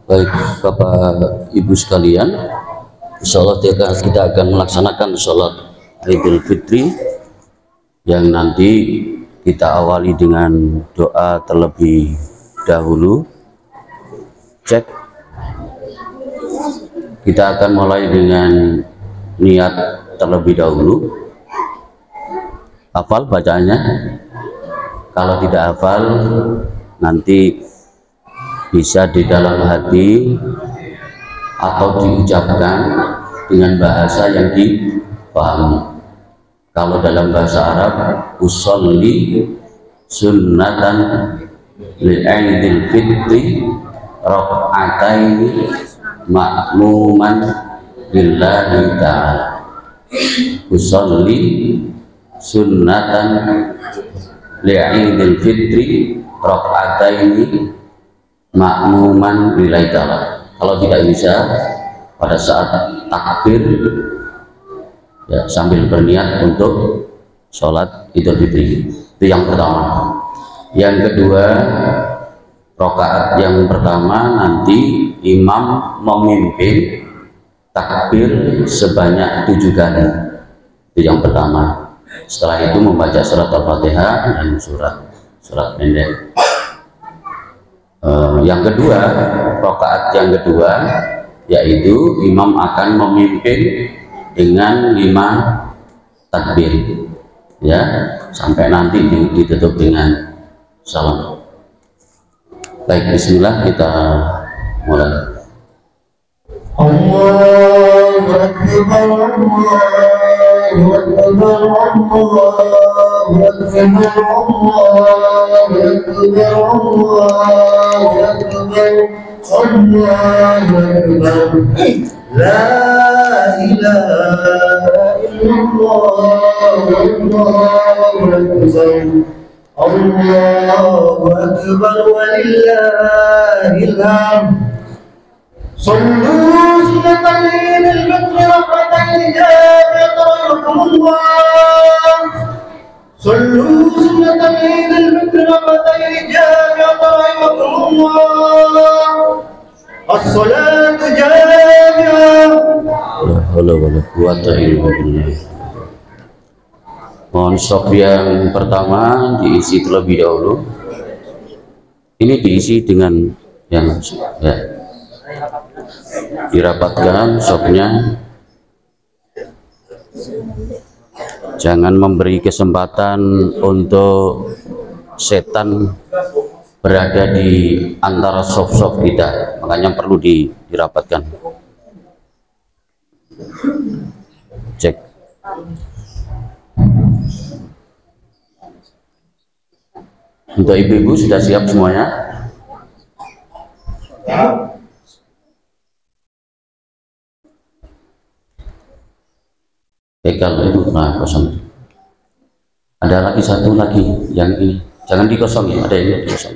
Baik, Bapak Ibu sekalian, insya Allah kita akan melaksanakan sholat Idul Fitri yang nanti kita awali dengan doa terlebih dahulu. Cek, kita akan mulai dengan niat terlebih dahulu. Hafal bacaannya? Kalau tidak hafal, nanti bisa di dalam hati atau diucapkan dengan bahasa yang dipahami. Kalau dalam bahasa Arab, usolli sunnatan li'aidil fitri raka'ataini ma'muman lillahi ta'ala. Usolli sunnatan li'aidil fitri raka'ataini ma'muman lillahi ta'ala. Kalau tidak bisa, pada saat takbir ya sambil berniat untuk sholat Idul Fitri. Itu yang pertama. Yang kedua, rakaat yang pertama nanti imam memimpin takbir sebanyak 7 kali. Itu yang pertama. Setelah itu membaca surat Al-Fatihah dan surat pendek. Yang kedua, rakaat yang kedua yaitu imam akan memimpin dengan 5 takbir, ya, sampai nanti ditutup dengan salam. Baik, bismillah, kita mulai. Allahu Akbar, Allahu Akbar, Allahu Akbar, Allahu Akbar, Allahu Akbar, Allahu Akbar, la ilaha illallah, Allahu Akbar, Allahu Akbar, walillahil hamd. صلوا سنة الليل الفطر ركعتين جامعة رحمكم الله. صلوا سنة الليل الفطر ركعتين جامعة رحمكم الله. الصلاة جامعة. لا حول ولا قوة إلا بالله. Mohon shaf yang pertama diisi terlebih dahulu. Ini diisi dengan yang ya, dirapatkan shafnya. Jangan memberi kesempatan untuk setan berada di antara shaf-shaf kita, makanya perlu dirapatkan. Cek. Untuk ibu-ibu sudah siap semuanya? begal itu, nah kosong. Ada lagi satu lagi yang ini, jangan dikosongin, ada yang dikosong.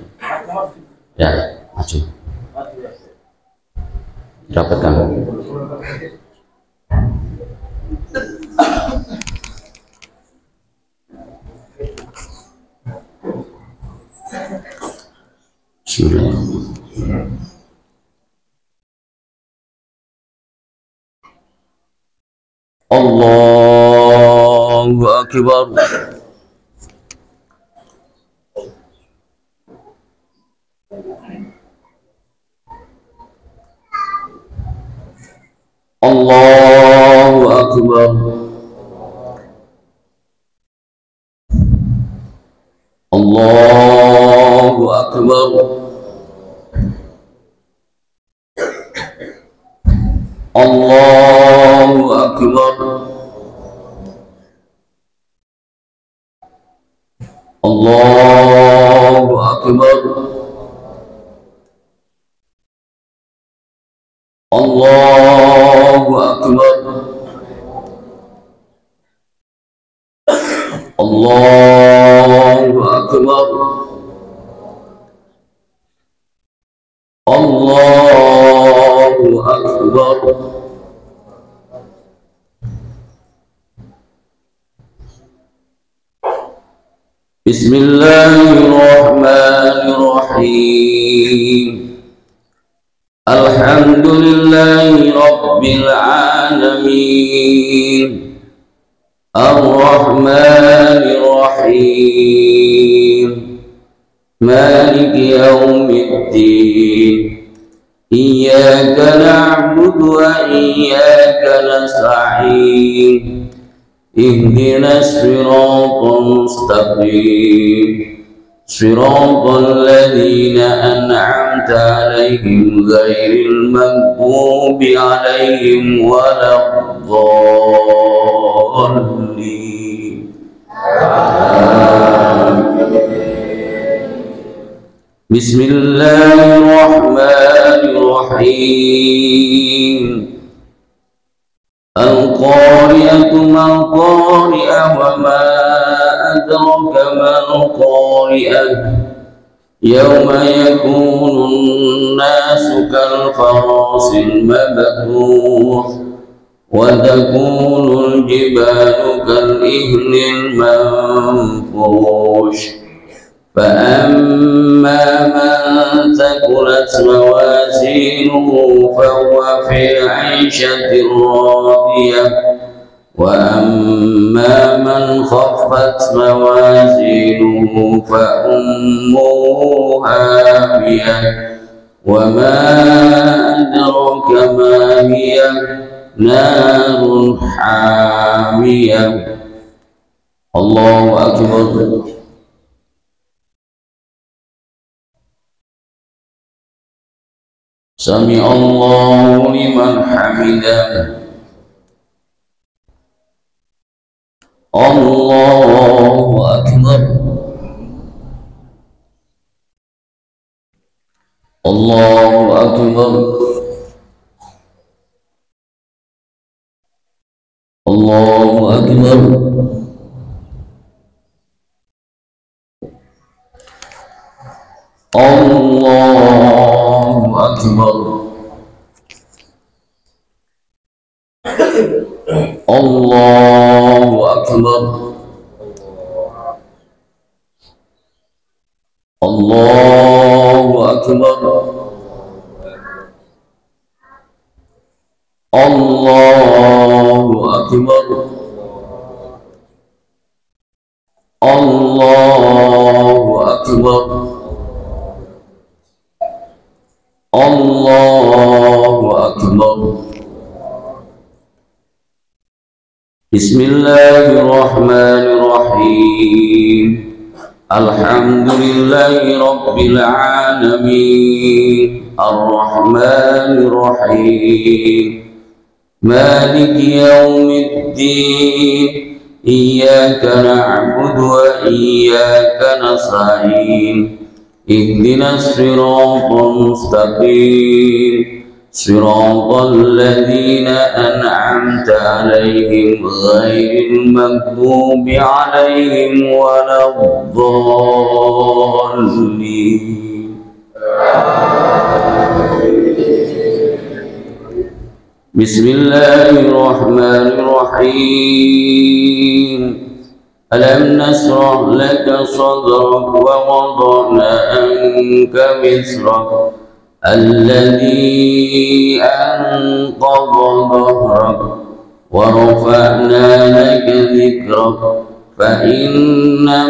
Ya, maju. Dapatkan. Bismillahirrahmanirrahim. Allahu Akbar. Allahu Akbar. Allahu Akbar. Allahu Akbar. Allahu Akbar. Allahu Akbar. Allahu Akbar. Allahu Akbar. Bismillahirrahmanirrahim. Alhamdulillahi Rabbil Alamin. Ar-Rahmanir Rahim. Maliki Yawmiddin. Iyyaka na'budu wa iyyaka nasta'in. Ihdinas siratal mustaqim. Siratal ladzina an'amta 'alaihim ghairil maghdubi 'alaihim waladdallin. Bismillahirrahmanirrahim. Al-Qari'atu mal-Qari'ah wa ma adraka mal-Qari'ah. Yawma yakunu an-nasu kal-farasil mabthuth wa takunu al-jibalu kal-ihnil manfush. فأما من ثقلت موازينه فهو في عيشة راضية وأما من خفت موازينه فأمه هاوية وما أدرك ما هي نار حامية. الله أكبر. Sami Allahu liman hamidah. Allahu Akbar. Allahu Akbar. Allahu Akbar. Allahu Akbar. Allahu Akbar. Allahu Akbar. Allahu Akbar. Allahu Akbar. Allahu Akbar. Bismillahirrahmanirrahim. Alhamdulillahi Rabbil Alamin. Ar-Rahmanir Rahim. Maliki Yawmiddin. Iyyaka na'budu wa iyyaka nasta'in. Ihdinas siratal mustaqim. صراط الذين أنعمت عليهم غير المغضوب عليهم ولا الضالين. بسم الله الرحمن الرحيم. ألم نشرح لك صدرك ووضعنا عنك وزرك الذي أنقض ظهرك ورفعنا لك ذكرك فإن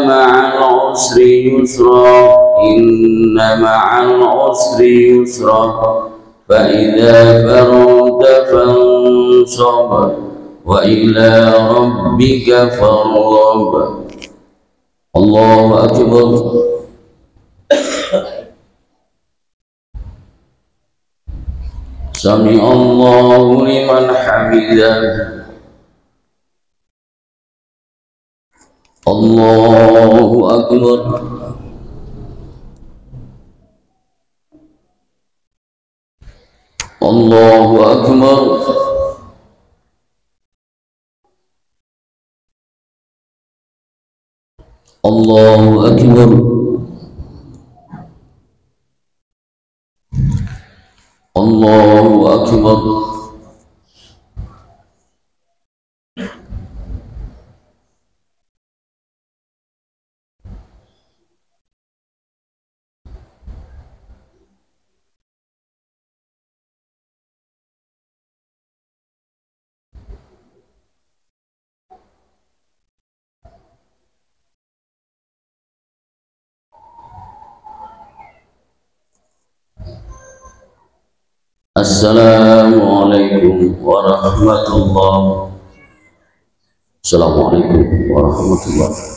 مع العسر يسرا إن مع العسر يسرا فإذا فرغت فانصب وإلى ربك فارغب. الله أكبر. سمع الله لمن حمده. الله أكبر. الله أكبر. الله أكبر. الله أكبر. Assalamualaikum warahmatullahi. Assalamualaikum warahmatullahi.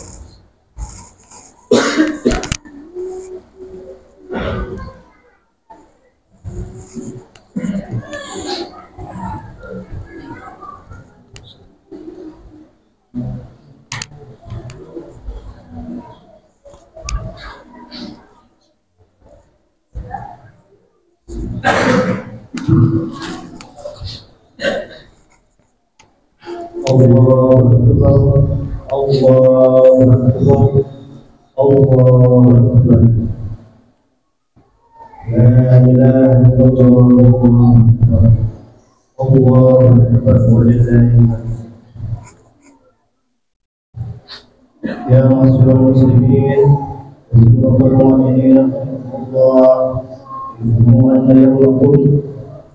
Allah Akbar. Allah Akbar. La ilaha illallah. Allah Akbar. Walillahi ya masyarul muslimin wal mu'minin Allah inna yawmakum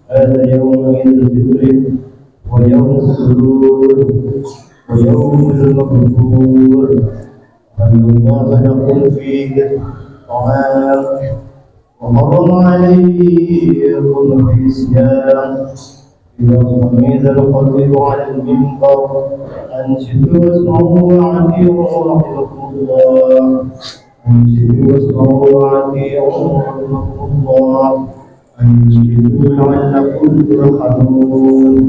hadha yawmun al-fitr ويوم السرور ويوم المغفور أن الله يقول فيه طعام وحرم عليكم الصيام إذا صمد الخطيب على المنبر أنشدوا واسمعوا وأطيعوا رحمكم الله أنشدوا واسمعوا وأطيعوا رحمكم الله أنشدوا لعلكم ترحمون.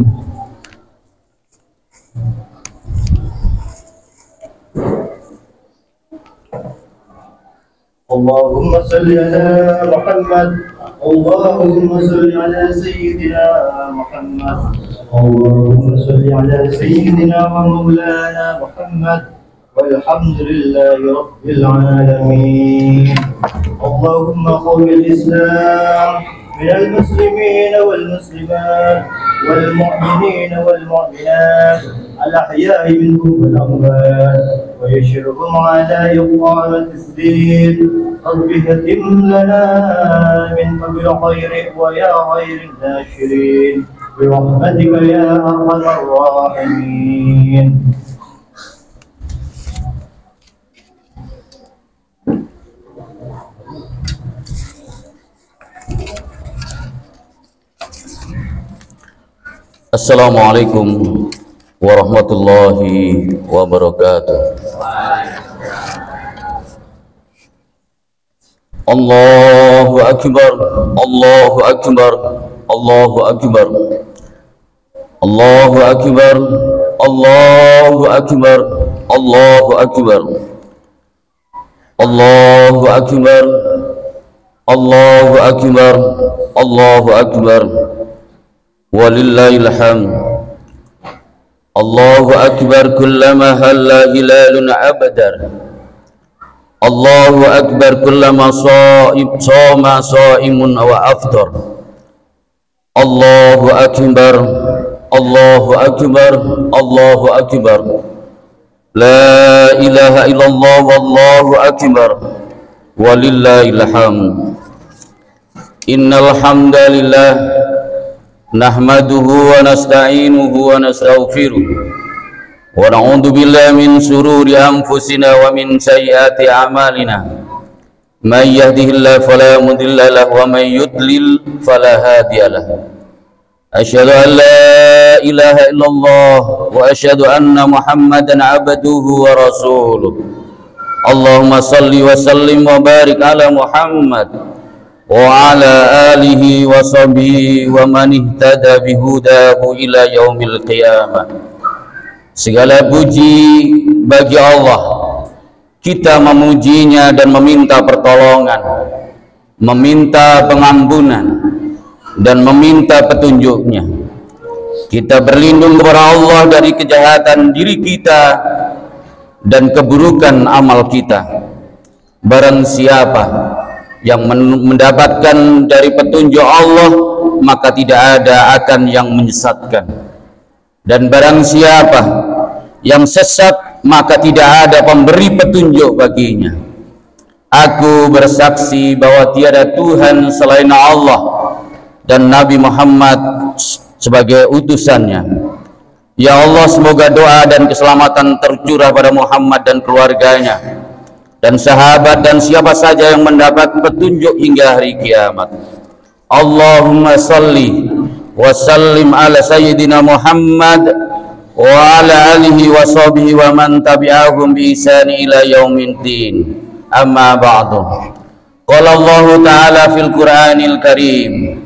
اللهم صل على محمد. اللهم صل على سيدنا محمد. اللهم صل على سيدنا ومولانا محمد والحمد لله رب العالمين. اللهم قوي الإسلام من المسلمين والمسلمات والمؤمنين والمؤمنات الأحياء منهم والأموات ويشرهم على إقامة الدين. رب هتم لنا من قبل خير ويا خير الناشرين برحمتك يا أرحم الراحمين. Assalamualaikum warahmatullahi wabarakatuh. Allahu akbar, Allahu akbar, Allahu akbar, Allahu akbar, Allahu akbar, Allahu akbar, Allahu akbar, Allahu akbar, Allahu akbar, walillahil hamd. Allahu akbar kullama halla hilalun abadar. Allahu akbar kullama shoma shaimun wa aftar. Allahu akbar, Allahu akbar, Allahu akbar. La ilaha illallah wallahu akbar. Walillahil hamd. Innal hamdalillah nahmaduhu wa nasta'inuhu wa nastaghfiruh wa na'udzu billahi min shururi anfusina wa min sayyiati a'malina. May yahdihillahu fala mudilla lahu wa may yudlil fala hadiya lahu. Asyhadu an la ilaha illallah wa asyhadu anna Muhammadan abduhu wa rasuluh. Allahumma salli wa sallim wa barik ala Muhammad wa ala alihi wa sahbihi wa man ihtada bihudahu ila yaumil qiyamah. Segala puji bagi Allah. Kita memujinya dan meminta pertolongan, meminta pengampunan dan meminta petunjuknya. Kita berlindung kepada Allah dari kejahatan diri kita dan keburukan amal kita. Barang siapa yang mendapatkan dari petunjuk Allah, maka tidak ada akan yang menyesatkan. Dan barang siapa yang sesat, maka tidak ada pemberi petunjuk baginya. Aku bersaksi bahwa tiada Tuhan selain Allah dan Nabi Muhammad sebagai utusannya. Ya Allah, semoga doa dan keselamatan tercurah pada Muhammad dan keluarganya dan sahabat dan siapa saja yang mendapat petunjuk hingga hari kiamat. Allahumma salli wa sallim ala sayyidina Muhammad wa ala alihi wa sahbihi wa man tabi'ahum bi ihsani ila yaumiddin. Amma ba'du. Qala Allah ta'ala fil Qur'anil Karim.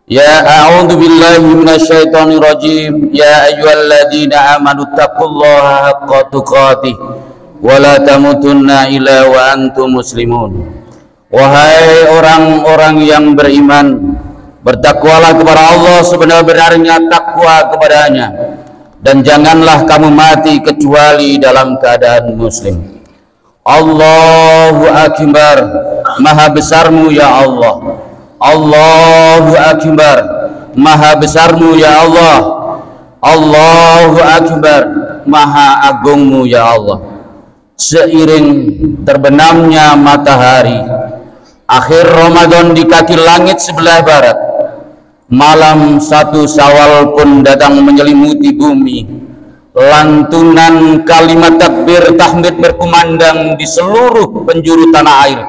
Ya a'udzu billahi minasyaitonir rajim. Ya ayyuhalladzina amanu taqullaha haqqa tuqatih wa la tamutunna illa wa antum muslimun. Wahai orang-orang yang beriman, bertakwalah kepada Allah sebenar-benarnya takwa kepadanya, dan janganlah kamu mati kecuali dalam keadaan muslim. Allahu akbar, maha besarmu ya Allah. Allahu akbar, maha besarmu ya Allah. Allahu akbar, maha agungmu ya Allah. Seiring terbenamnya matahari akhir Ramadan di kaki langit sebelah barat, malam 1 Syawal pun datang menyelimuti bumi. Lantunan kalimat takbir tahmid berkumandang di seluruh penjuru tanah air.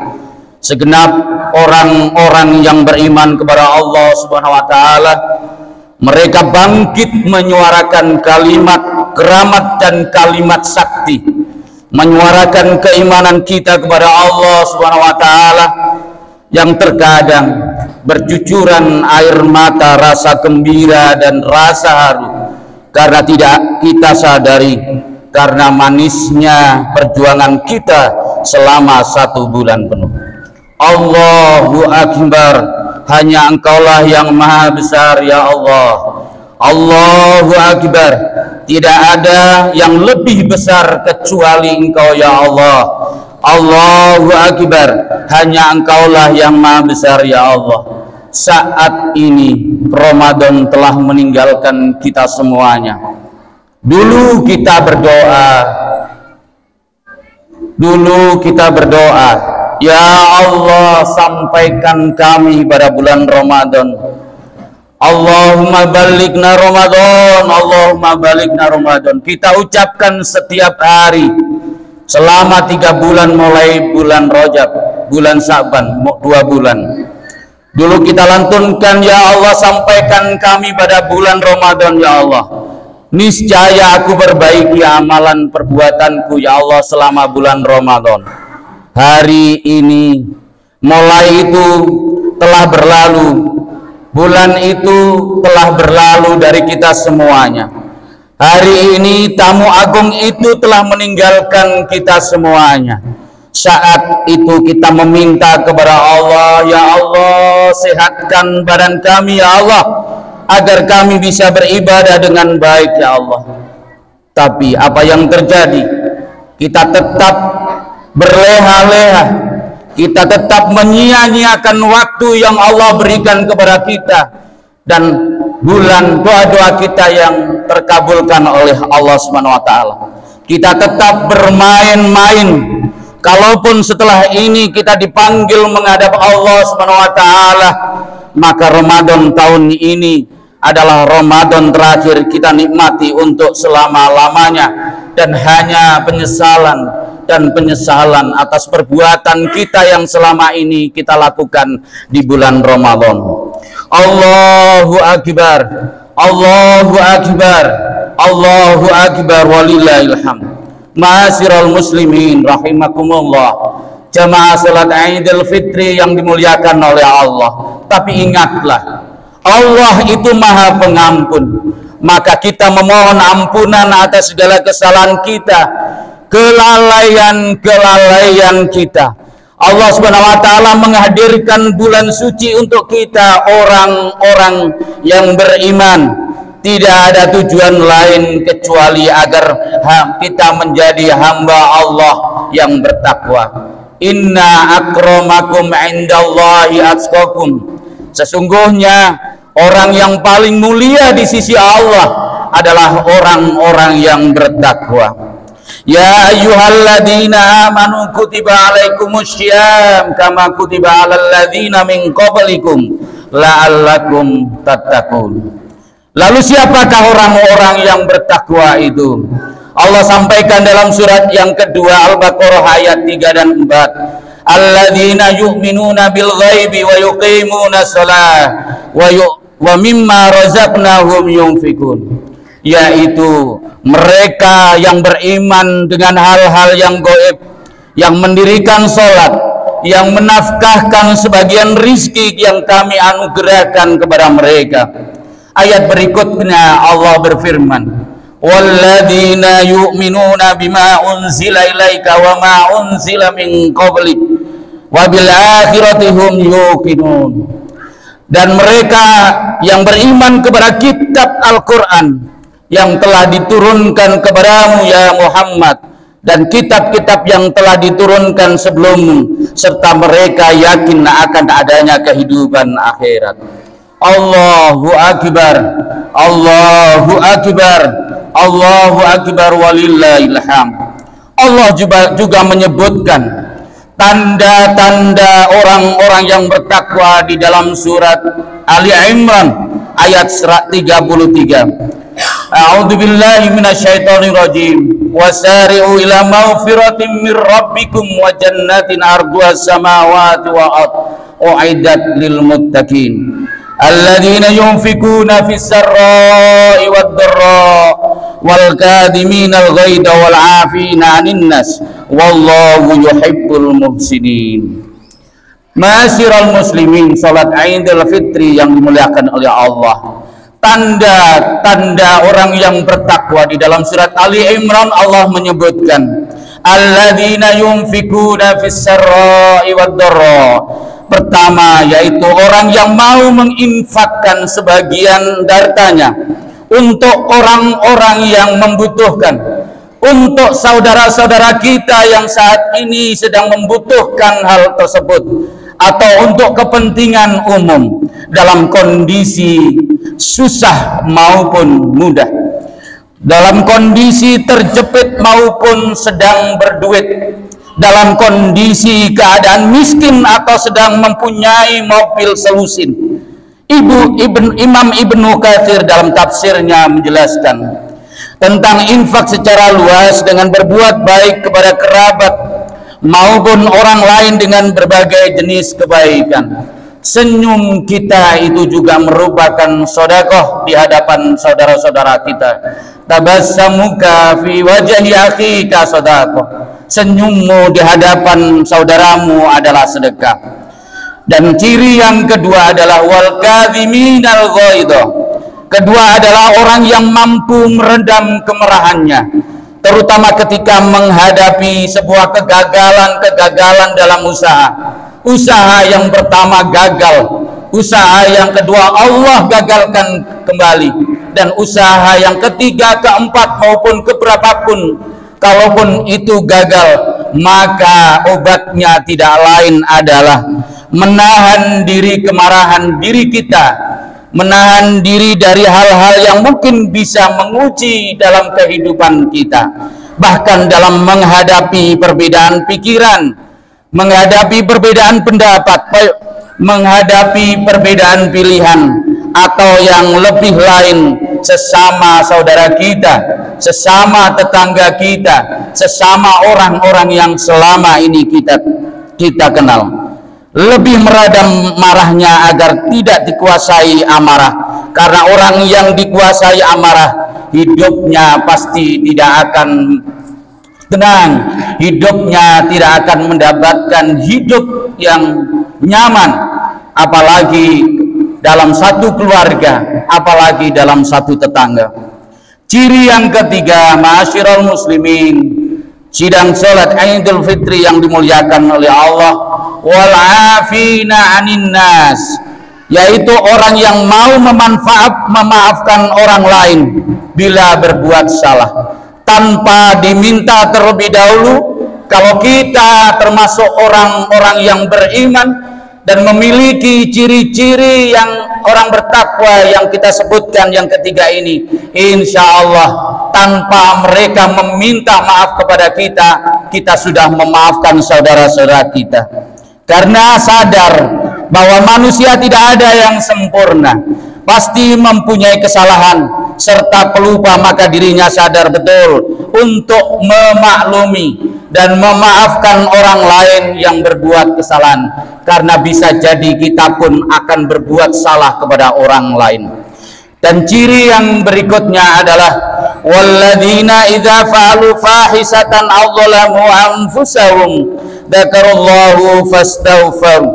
Segenap orang-orang yang beriman kepada Allah Subhanahu wa taala, mereka bangkit menyuarakan kalimat keramat dan kalimat sakti, menyuarakan keimanan kita kepada Allah Subhanahu wa taala, yang terkadang bercucuran air mata rasa gembira dan rasa haru karena tidak kita sadari, karena manisnya perjuangan kita selama 1 bulan penuh. Allahu akbar, hanya Engkaulah yang maha besar ya Allah. Allahu akbar, tidak ada yang lebih besar kecuali Engkau ya Allah. Allahu akbar, hanya Engkaulah yang maha besar ya Allah. Saat ini Ramadan telah meninggalkan kita semuanya. Dulu kita berdoa, ya Allah, sampaikan kami pada bulan Ramadan. Allahumma balighna Ramadan, Allahumma balighna Ramadan. Kita ucapkan setiap hari selama 3 bulan, mulai bulan Rajab, bulan Sa'ban, 2 bulan. Dulu kita lantunkan, ya Allah, sampaikan kami pada bulan Ramadan ya Allah. Niscaya aku perbaiki amalan perbuatanku ya Allah selama bulan Ramadan. Hari ini mulai itu telah berlalu, bulan itu telah berlalu dari kita semuanya. Hari ini tamu agung itu telah meninggalkan kita semuanya. Saat itu kita meminta kepada Allah, ya Allah, sehatkan badan kami ya Allah, agar kami bisa beribadah dengan baik ya Allah. Tapi apa yang terjadi? Kita tetap berleha-leha, kita tetap menyia-nyiakan waktu yang Allah berikan kepada kita, dan bulan doa-doa kita yang terkabulkan oleh Allah Subhanahu wa taala. Kita tetap bermain-main. Kalaupun setelah ini kita dipanggil menghadap Allah Subhanahu wa taala, maka Ramadan tahun ini adalah Ramadan terakhir kita nikmati untuk selama-lamanya, dan hanya penyesalan dan penyesalan atas perbuatan kita yang selama ini kita lakukan di bulan Ramadan. Allahu akbar, Allahu akbar, Allahu akbar, walillahil hamd. Ma'asyiral muslimin rahimakumullah, jamaah salat Idul Fitri yang dimuliakan oleh Allah. Tapi ingatlah, Allah itu Maha Pengampun. Maka kita memohon ampunan atas segala kesalahan kita, kelalaian kita. Allah Subhanahu wa taala menghadirkan bulan suci untuk kita, orang-orang yang beriman. Tidak ada tujuan lain kecuali agar kita menjadi hamba Allah yang bertakwa. Inna akramakum indallahi atqakum. Sesungguhnya orang yang paling mulia di sisi Allah adalah orang-orang yang bertakwa. Ya ayyuhalladzina amanu kutiba alaikumussyiyam kama kutiba alal ladzina min qablikum la'allakum tattaqun. Lalu siapakah orang-orang yang bertakwa itu? Allah sampaikan dalam surat yang kedua Al-Baqarah ayat 3 dan 4. Alladzina yu'minuna bil ghaibi wa yuqimuna shalah wa mimma razaqnahum yunfikun. Yaitu mereka yang beriman dengan hal-hal yang gaib, yang mendirikan salat, yang menafkahkan sebagian rizki yang kami anugerahkan kepada mereka. Ayat berikutnya Allah berfirman, walladzina yu'minuna bima unzila ilaika wa ma unzila min qablik wa bil akhirati hum yuqinun. Dan mereka yang beriman kepada kitab Al-Quran yang telah diturunkan kepadamu ya Muhammad, dan kitab-kitab yang telah diturunkan sebelummu, serta mereka yakin akan adanya kehidupan akhirat. Allahu akbar, Allahu akbar, Allahu akbar, walillahil hamd. Allah juga menyebutkan tanda-tanda orang-orang yang bertakwa di dalam surat Ali Imran ayat 33. A'udzu billahi minasyaitonir rajim. Wasari'u ila maghfiratin mir rabbikum wa jannatin arduha samawati wal ardh u'iddat lil muttaqin. Alladzina yunfikuna fis sarra'i wad dharra wal kadhiminal ghaidha wal 'afina 'anil nas wallahu yuhibbul muhsinin. Ma'asyiral muslimin, salat Idul Fitri yang dimuliakan oleh Allah. Tanda-tanda orang yang bertakwa di dalam surat Ali Imran Allah menyebutkan alladzina yunfikuna fis sarra'i wad dharra. Pertama, yaitu orang yang mau menginfakkan sebagian hartanya untuk orang-orang yang membutuhkan, untuk saudara-saudara kita yang saat ini sedang membutuhkan hal tersebut, atau untuk kepentingan umum dalam kondisi susah maupun mudah, dalam kondisi terjepit maupun sedang berduit, dalam kondisi keadaan miskin atau sedang mempunyai mobil selusin. Imam Ibnu Katsir dalam tafsirnya menjelaskan tentang infak secara luas dengan berbuat baik kepada kerabat maupun orang lain dengan berbagai jenis kebaikan. Senyum kita itu juga merupakan sedekah di hadapan saudara-saudara kita. Tabassamuka fi wajhi akhika sedekah. Senyummu di hadapan saudaramu adalah sedekah. Dan ciri yang kedua adalah wal kadhiminal ghaidha. Kedua adalah orang yang mampu meredam kemarahannya, terutama ketika menghadapi sebuah kegagalan dalam usaha yang pertama gagal, Usaha yang kedua Allah gagalkan kembali. Dan usaha yang ketiga, keempat maupun keberapapun, kalaupun itu gagal, maka obatnya tidak lain adalah menahan diri kemarahan diri kita, menahan diri dari hal-hal yang mungkin bisa menguji dalam kehidupan kita, bahkan dalam menghadapi perbedaan pikiran, menghadapi perbedaan pendapat, menghadapi perbedaan pilihan, atau yang lebih lain, sesama saudara kita, sesama tetangga kita, sesama orang-orang yang selama ini kita kenal. Lebih meredam marahnya agar tidak dikuasai amarah, karena orang yang dikuasai amarah hidupnya pasti tidak akan tenang, hidupnya tidak akan mendapatkan hidup yang nyaman, apalagi dalam satu keluarga, apalagi dalam satu tetangga. Ciri yang ketiga, ma'asyiral muslimin, sidang salat Idul Fitri yang dimuliakan oleh Allah, wal afina 'anin nas, yaitu orang yang mau memaafkan orang lain bila berbuat salah tanpa diminta terlebih dahulu. Kalau kita termasuk orang-orang yang beriman dan memiliki ciri-ciri yang orang bertakwa yang kita sebutkan yang ketiga ini, insya Allah tanpa mereka meminta maaf kepada kita, kita sudah memaafkan saudara-saudara kita. Karena sadar bahwa manusia tidak ada yang sempurna, pasti mempunyai kesalahan serta pelupa, maka dirinya sadar betul untuk memaklumi dan memaafkan orang lain yang berbuat kesalahan, karena bisa jadi kita pun akan berbuat salah kepada orang lain. Dan ciri yang berikutnya adalah walladzina idza fa'alu fahisatan aw dzalamu anfusahum dzakarallahu fastaghfaru,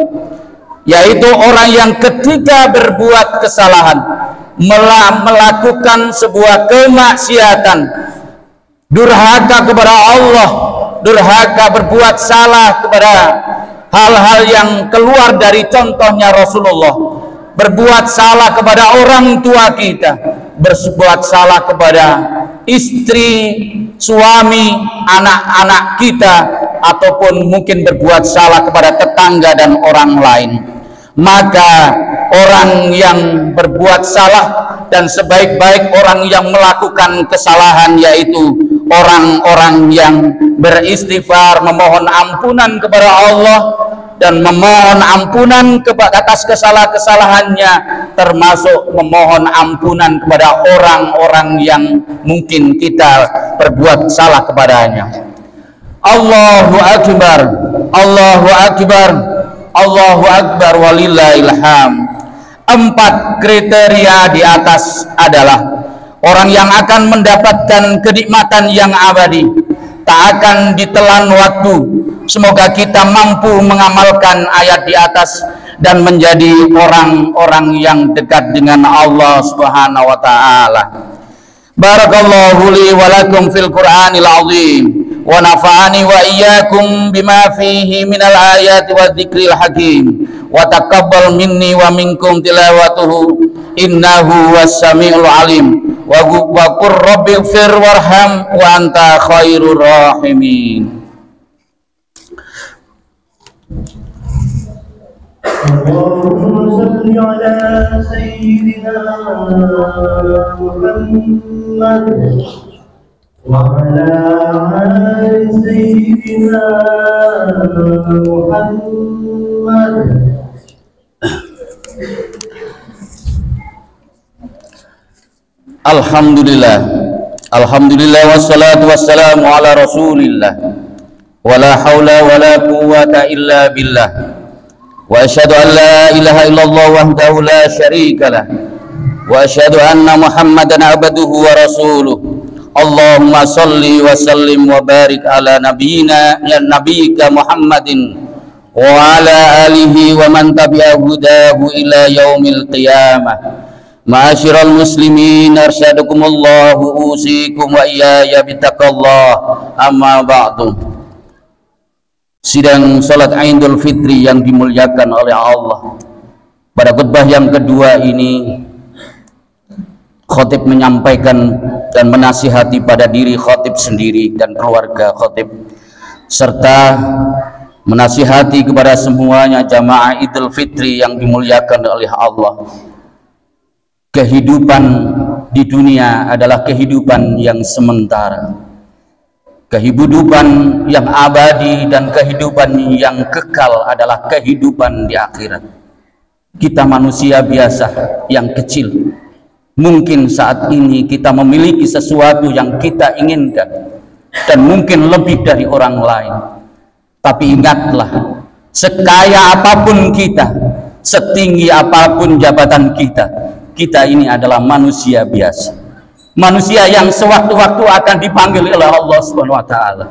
yaitu orang yang ketika berbuat kesalahan, melakukan sebuah kemaksiatan, durhaka kepada Allah, durhaka berbuat salah kepada hal-hal yang keluar dari contohnya Rasulullah, berbuat salah kepada orang tua kita, berbuat salah kepada istri, suami, anak-anak kita, ataupun mungkin berbuat salah kepada tetangga dan orang lain. Maka orang yang berbuat salah dan sebaik-baik orang yang melakukan kesalahan, yaitu orang-orang yang beristighfar, memohon ampunan kepada Allah dan memohon ampunan atas kesalahan-kesalahannya, termasuk memohon ampunan kepada orang-orang yang mungkin kita berbuat salah kepadanya. Allahu Akbar, Allahu Akbar, Allahu Akbar, walillahil hamd. 4 kriteria di atas adalah orang yang akan mendapatkan kenikmatan yang abadi, tak akan ditelan waktu. Semoga kita mampu mengamalkan ayat di atas dan menjadi orang-orang yang dekat dengan Allah Subhanahu wa taala. Barakallahu li wa lakum fil Qur'anil azim wa nafa'ani wa iyyakum bima fihi minal ayati wa dzikril hakim wa taqabbal minni wa minkum tilawatuhu innahu was-sami'ul alim wa qur rabbighfir warham wa anta khairur rahimin. اللهم صل على سيدنا محمد وعلى آل سيدنا محمد. Alhamdulillah, alhamdulillah, wassalatu wassalamu ala rasulillah, wala hawla wala quwwata illa billah, wa asyhadu an la ilaha illallah wahdahu la syarika lah, wa asyhadu anna muhammadan abduhu wa rasuluh. Allahumma salli wa sallim wa barik ala nabiyyika Muhammadin wa ala alihi wa man tabi'ahu hudahu ila yaumil qiyamah. Ma'asyiral muslimin, arsyadakumullahu, usikum wa iyaya bittaqallah, amma ba'du. Sidang salat Idul Fitri yang dimuliakan oleh Allah, Pada khutbah yang kedua ini, khatib menyampaikan dan menasihati pada diri khatib sendiri dan keluarga khatib, serta menasihati kepada semuanya jamaah Idul Fitri yang dimuliakan oleh Allah. Kehidupan di dunia adalah kehidupan yang sementara, kehidupan yang abadi dan kehidupan yang kekal adalah kehidupan di akhirat. Kita manusia biasa yang kecil, mungkin saat ini kita memiliki sesuatu yang kita inginkan dan mungkin lebih dari orang lain. Tapi ingatlah, sekaya apapun kita, setinggi apapun jabatan kita, kita ini adalah manusia biasa, manusia yang sewaktu-waktu akan dipanggil oleh Allah Subhanahu wa taala.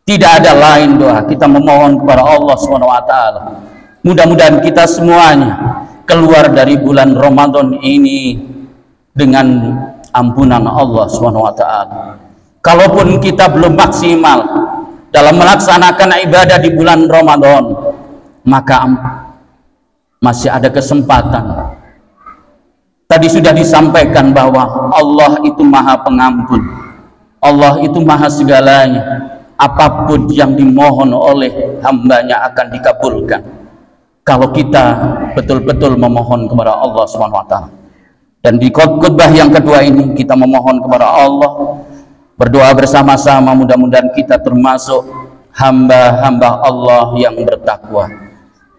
Tidak ada lain doa kita memohon kepada Allah Subhanahu wa taala. Mudah-mudahan kita semuanya keluar dari bulan Ramadan ini dengan ampunan Allah Subhanahu wa taala. Kalaupun kita belum maksimal dalam melaksanakan ibadah di bulan Ramadan, maka masih ada kesempatan. Tadi sudah disampaikan bahwa Allah itu Maha Pengampun, Allah itu Maha segalanya. Apapun yang dimohon oleh hambanya akan dikabulkan kalau kita betul-betul memohon kepada Allah Subhanahu wa taala. Dan di khutbah yang kedua ini kita memohon kepada Allah, berdoa bersama-sama, mudah-mudahan kita termasuk hamba-hamba Allah yang bertakwa.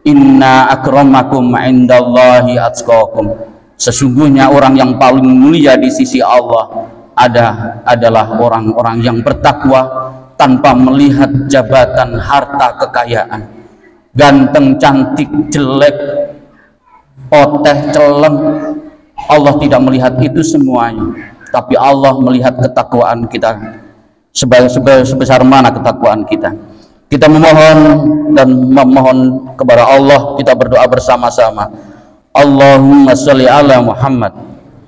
Inna akramakum indallahi atqakum. Sesungguhnya orang yang paling mulia di sisi Allah adalah orang-orang yang bertakwa tanpa melihat jabatan, harta, kekayaan, ganteng, cantik, jelek, oteh, celeng. Allah tidak melihat itu semuanya, tapi Allah melihat ketakwaan kita sebesar mana ketakwaan kita. Kita memohon dan memohon kepada Allah, kita berdoa bersama-sama. Allahumma sholli ala Muhammad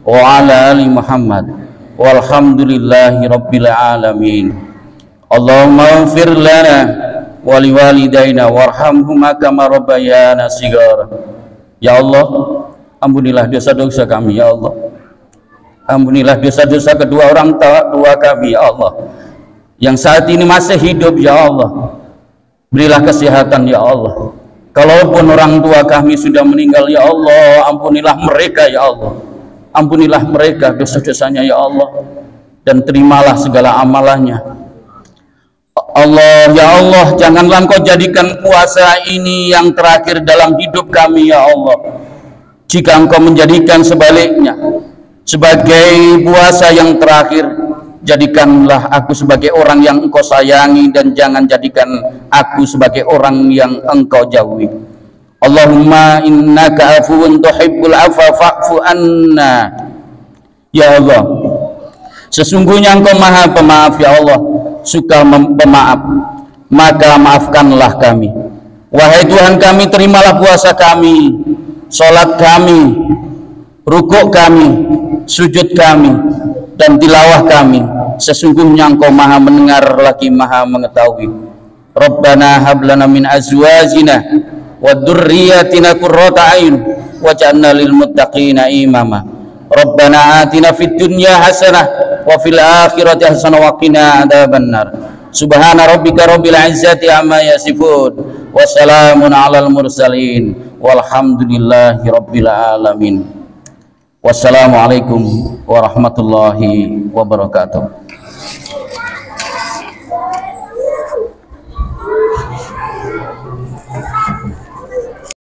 wa ala ali Muhammad walhamdulillahi rabbil alamin. Allahumma ighfir lana wa liwalidayna warhamhuma kama rabbayana shighara. Ya Allah, ampunilah dosa-dosa kami ya Allah. Ampunilah dosa-dosa kedua orang tua kami ya Allah, yang saat ini masih hidup ya Allah. Berilah kesehatan ya Allah. Kalaupun orang tua kami sudah meninggal ya Allah, ampunilah mereka ya Allah. Ampunilah mereka dosa-dosanya ya Allah, dan terimalah segala amalannya. Allah ya Allah, janganlah Engkau jadikan puasa ini yang terakhir dalam hidup kami ya Allah. Jika Engkau menjadikan sebaliknya sebagai puasa yang terakhir, jadikanlah aku sebagai orang yang Engkau sayangi, dan jangan jadikan aku sebagai orang yang Engkau jauhi. Allahumma innaka afuwun tuhibbul afwa fa'fu anna. Ya Allah, sesungguhnya Engkau Maha Pemaaf ya Allah, suka pemaaf, maka maafkanlah kami. Wahai Tuhan kami, terimalah puasa kami, sholat kami, rukuk kami, sujud kami, dan tilawah kami. Sesungguhnya Engkau Maha mendengar lagi Maha mengetahui. Rabbana hablana min azwajina wa dzurriyyatina qurrata a'yun waj'alna lil muttaqina imama. Rabbana atina fid dunya hasanah wa fil akhirati hasanah wa qina adzabannar. Subhana rabbika rabbil izzati amma yasifun wa salamun alal mursalin walhamdulillahi rabbil alamin. Wassalamualaikum warahmatullahi wabarakatuh.